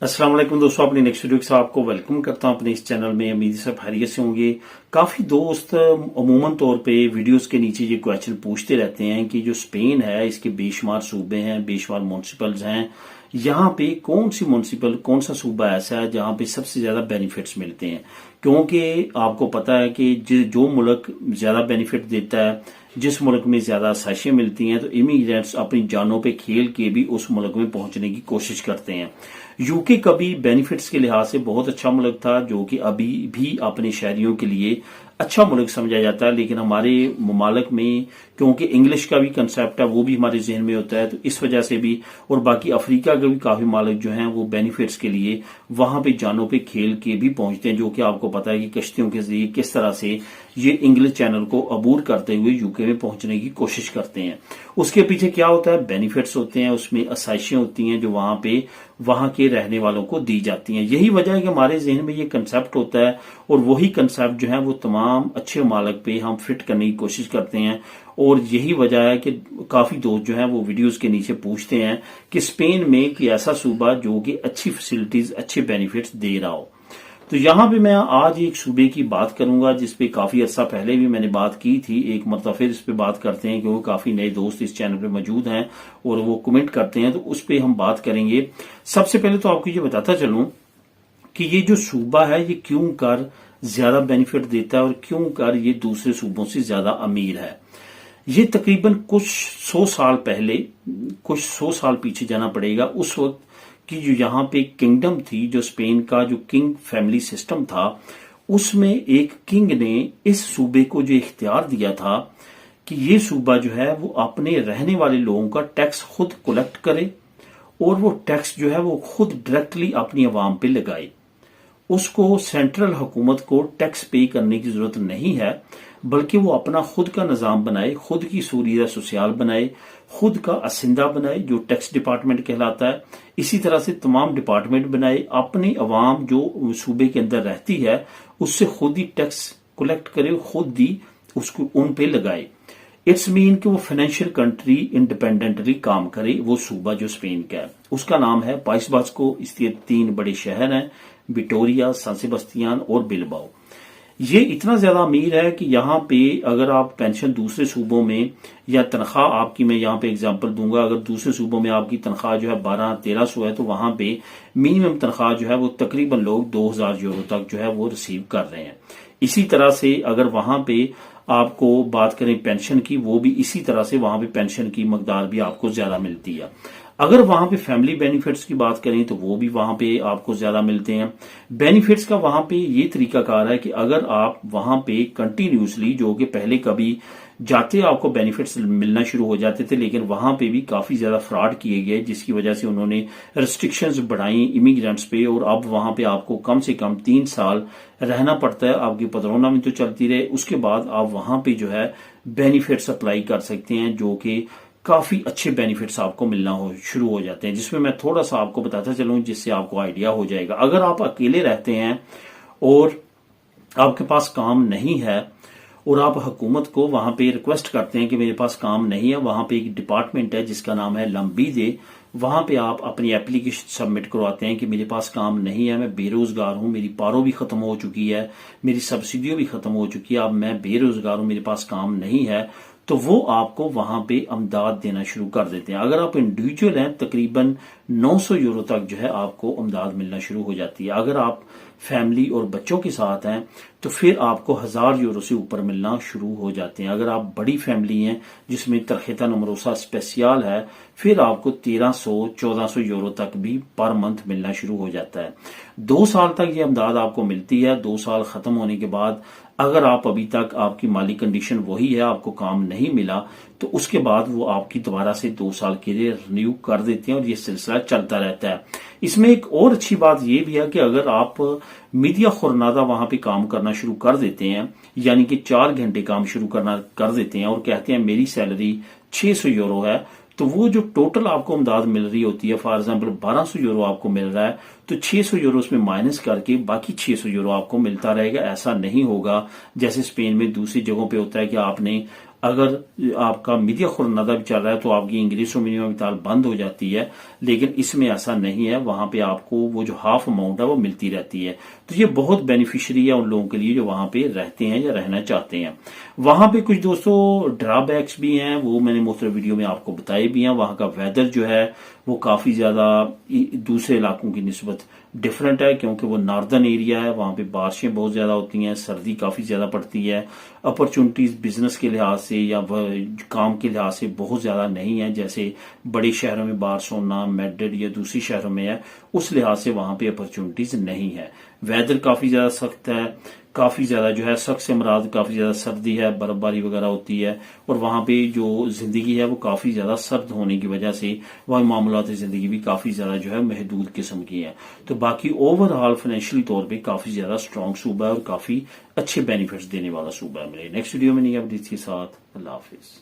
अस्सलाम वालेकुम दोस्तों, अपनी नेक्स्ट वीडियो के साथ आपको वेलकम करता हूं अपने इस चैनल में। उम्मीद सब खैरियत से होंगे। काफी दोस्त अमूमन तौर पे वीडियोस के नीचे ये क्वेश्चन पूछते रहते हैं कि जो स्पेन है इसके बेशुमार सूबे हैं, बेशुमार म्यूनिसिपल्स हैं, यहाँ पे कौन सी म्यूनिसिपल, कौन सा सूबा ऐसा है जहाँ पे सबसे ज्यादा बेनिफिट्स मिलते हैं। क्योंकि आपको पता है कि जो मुल्क ज्यादा बेनिफिट देता है, जिस मुल्क में ज्यादा आसाइशें मिलती हैं, तो इमिग्रेंट्स अपनी जानों पे खेल के भी उस मुल्क में पहुंचने की कोशिश करते हैं। यूके कभी बेनिफिट्स के लिहाज से बहुत अच्छा मुल्क था, जो कि अभी भी अपने शहरियों के लिए अच्छा मुल्क समझा जाता है। लेकिन हमारे ममालिक में क्योंकि इंग्लिश का भी कंसेप्ट है, वो भी हमारे जहन में होता है, तो इस वजह से भी, और बाकी अफ्रीका के भी काफी मालिक जो हैं वो बेनिफिट्स के लिए वहां पे जानों पे खेल के भी पहुंचते हैं। जो कि आपको पता है कि कश्तियों के जरिए किस तरह से ये इंग्लिश चैनल को अबूर करते हुए यूके में पहुंचने की कोशिश करते हैं। उसके पीछे क्या होता है, बेनिफिट्स होते हैं, उसमें आसाइशें होती हैं जो वहां के रहने वालों को दी जाती हैं। यही वजह है कि हमारे जहन में ये कंसेप्ट होता है, और वही कंसेप्ट जो है वो तमाम अच्छे मालिक पे हम फिट करने की कोशिश करते हैं। और यही वजह है कि काफी दोस्त जो हैं वो वीडियोस के नीचे पूछते हैं कि स्पेन में कोई ऐसा सूबा जो कि अच्छी फैसिलिटीज, अच्छे बेनिफिट्स दे रहा हो। तो यहां पे मैं आज एक सूबे की बात करूंगा जिसपे काफी अर्सा पहले भी मैंने बात की थी। एक मरतबा फिर इस पे बात करते हैं क्योंकि काफी नए दोस्त इस चैनल पे मौजूद हैं और वो कमेंट करते हैं, तो उस पे हम बात करेंगे। सबसे पहले तो आपको ये बताता चलूं कि ये जो सूबा है ये क्यों कर ज्यादा बेनिफिट देता है और क्यों कर ये दूसरे सूबों से ज्यादा अमीर है। ये तकरीबन कुछ 100 साल पहले, कुछ 100 साल पीछे जाना पड़ेगा। उस वक्त की जो यहाँ पे किंगडम थी, जो स्पेन का जो किंग फैमिली सिस्टम था, उसमें एक किंग ने इस सूबे को जो इख्तियार दिया था कि ये सूबा जो है वो अपने रहने वाले लोगों का टैक्स खुद कलेक्ट करे और वो टैक्स जो है वो खुद डायरेक्टली अपनी आवाम पे लगाए। उसको सेंट्रल हुकूमत को टैक्स पे करने की जरूरत नहीं है, बल्कि वो अपना खुद का निजाम बनाए, खुद की सूरिया सोशल बनाए, खुद का असिंदा बनाए जो टैक्स डिपार्टमेंट कहलाता है। इसी तरह से तमाम डिपार्टमेंट बनाए, अपनी अवाम जो सूबे के अंदर रहती है उससे खुद ही टैक्स कलेक्ट करे, खुद ही उसको उन पे लगाए। इट्स मीन कि वो फाइनेंशियल कंट्री इंडिपेंडेंटली काम करे। वो सूबा जो स्पेन का है उसका नाम है पाइस बास्को। इसके 3 बड़े शहर हैं, विटोरिया, सान सेबास्टियन और बिलबाओ। ये इतना ज्यादा अमीर है कि यहाँ पे अगर आप पेंशन दूसरे सूबों में, या तनख्वाह आपकी, मैं यहाँ पे एग्जांपल दूंगा, अगर दूसरे सूबों में आपकी तनख्वाह जो है 1200-1300 है, तो वहां पे मिनिमम तनख्वाह जो है वो तकरीबन लोग 2000 यूरो तक जो है वो रिसीव कर रहे हैं। इसी तरह से अगर वहां पे आपको बात करें पेंशन की, वो भी इसी तरह से वहां पे पेंशन की मकदार भी आपको ज्यादा मिलती है। अगर वहां पे फैमिली बेनिफिट्स की बात करें तो वो भी वहां पे आपको ज्यादा मिलते हैं। बेनिफिट्स का वहां पे ये तरीकाकार है कि अगर आप वहां पे कंटिन्यूसली, जो कि पहले कभी जाते आपको बेनिफिट्स मिलना शुरू हो जाते थे, लेकिन वहां पे भी काफी ज्यादा फ्रॉड किए गए, जिसकी वजह से उन्होंने रिस्ट्रिक्शंस बढ़ाई इमिग्रेंट्स पे, और अब वहां पे आपको कम से कम 3 साल रहना पड़ता है। आपकी पदरोना में तो चलती रहे, उसके बाद आप वहां पे जो है बेनिफिट्स अप्लाई कर सकते हैं, जो कि काफी अच्छे बेनिफिट्स आपको मिलना शुरू हो जाते हैं। जिसमें मैं थोड़ा सा आपको बताता चलूं जिससे आपको आइडिया हो जाएगा। अगर आप अकेले रहते हैं और आपके पास काम नहीं है और आप हुकूमत को वहां पे रिक्वेस्ट करते हैं कि मेरे पास काम नहीं है, वहां पे एक डिपार्टमेंट है जिसका नाम है लंबीजे। वहां पे आप अपनी एप्लीकेशन सबमिट करवाते हैं कि मेरे पास काम नहीं है, मैं बेरोजगार हूं, मेरी पारो भी खत्म हो चुकी है, मेरी सब्सिडी भी खत्म हो चुकी है, अब मैं बेरोजगार हूं, मेरे पास काम नहीं है, तो वो आपको वहां पे अमदाद देना शुरू कर देते हैं। अगर आप इंडिविजुअल हैं तकरीबन 900 यूरो तक जो है आपको अमदाद मिलना शुरू हो जाती है। अगर आप फैमिली और बच्चों के साथ हैं तो फिर आपको 1000 यूरो से ऊपर मिलना शुरू हो जाते हैं। अगर आप बड़ी फैमिली हैं जिसमें तरखेता नमरोसा स्पेशल है, फिर आपको 1300-1400 यूरो तक भी पर मंथ मिलना शुरू हो जाता है। 2 साल तक ये अमदाद आपको मिलती है। 2 साल खत्म होने के बाद अगर आप अभी तक आपकी माली कंडीशन वही है, आपको काम नहीं मिला, तो उसके बाद वो आपकी दोबारा से 2 साल के लिए रिन्यू कर देते हैं और ये सिलसिला चलता रहता है। इसमें एक और अच्छी बात ये भी है कि अगर आप मीडिया खुरनादा वहां पे काम करना शुरू कर देते हैं, यानी कि 4 घंटे काम शुरू करना कर देते हैं और कहते हैं मेरी सैलरी 600 यूरो है, तो वो जो टोटल आपको अमदाद मिल रही होती है, फॉर एग्जांपल 1200 यूरो आपको मिल रहा है, तो 600 यूरो उसमें माइनस करके बाकी 600 यूरो आपको मिलता रहेगा। ऐसा नहीं होगा जैसे स्पेन में दूसरी जगहों पे होता है कि आपने अगर आपका मीडिया खुरनादा भी चल रहा है तो आपकी इंग्लिशों मिनिमम मिताल बंद हो जाती है, लेकिन इसमें ऐसा नहीं है। वहां पे आपको वो जो हाफ अमाउंट है वो मिलती रहती है। तो ये बहुत बेनिफिशियरी है उन लोगों के लिए जो वहां पे रहते हैं या रहना चाहते हैं। वहां पे कुछ दोस्तों ड्रॉबैक्स भी हैं, वो मैंने मुख्तलिफ वीडियो में आपको बताए भी हैं। वहां का वेदर जो है वो काफी ज्यादा दूसरे इलाकों की निस्बत डिफरेंट है, क्योंकि वो नॉर्दर्न एरिया है। वहां पे बारिशें बहुत ज्यादा होती हैं, सर्दी काफी ज्यादा पड़ती है। अपॉर्चुनिटीज बिजनेस के लिहाज से या काम के लिहाज से बहुत ज्यादा नहीं है, जैसे बड़े शहरों में बार्सिलोना, मैड्रिड या दूसरी शहरों में है, उस लिहाज से वहां पे अपॉर्चुनिटीज नहीं है। वेदर काफी ज्यादा सख्त है, काफी ज्यादा जो है सख्त से मुराद काफी ज्यादा सर्दी है, बर्फबारी वगैरह होती है। और वहां पे जो जिंदगी है वो काफी ज्यादा सर्द होने की वजह से वहां मामलात जिंदगी भी काफी ज्यादा जो है महदूद किस्म की है। तो बाकी ओवरऑल फाइनेंशियली तौर पे काफी ज्यादा स्ट्रांग सूबा है और काफी अच्छे बेनिफिट्स देने वाला सूबा है। मेरे नेक्स्ट वीडियो में नहीं अपडेट्स के साथ, अल्लाह हाफिज।